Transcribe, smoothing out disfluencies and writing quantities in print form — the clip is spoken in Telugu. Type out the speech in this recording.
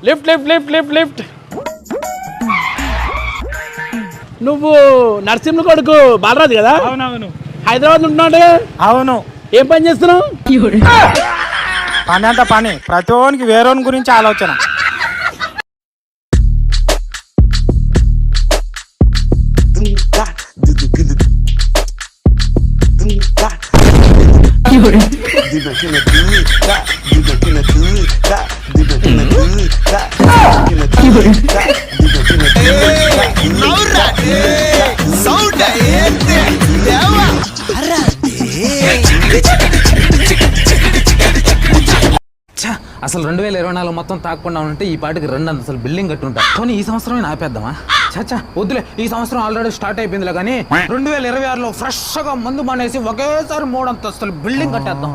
Lift lift lift lift lift. నువ్వు నరసింహ కొడుకు బాలరాజు కదా? అవునవును. హైదరాబాద్ ఉంటున్నాడు. అవును. ఏం పని చేస్తున్నావు? పని అంత పని, ప్రతి ఒక్కరికి వేరేని గురించి ఆలోచన. అసలు 2024 మొత్తం తాకుండా ఉంటే ఈ పాటికి 2 అంతస్తులు బిల్డింగ్ కట్టుంటా. కానీ ఈ సంవత్సరమే ఆపేద్దామా? చచ్చా వద్దులే, ఈ సంవత్సరం ఆల్రెడీ స్టార్ట్ అయిపోయిందిలే. కానీ 2026లో ఫ్రెష్ గా మందు మానేసి ఒకేసారి 3 అంతస్తులు బిల్డింగ్ కట్టేద్దాం.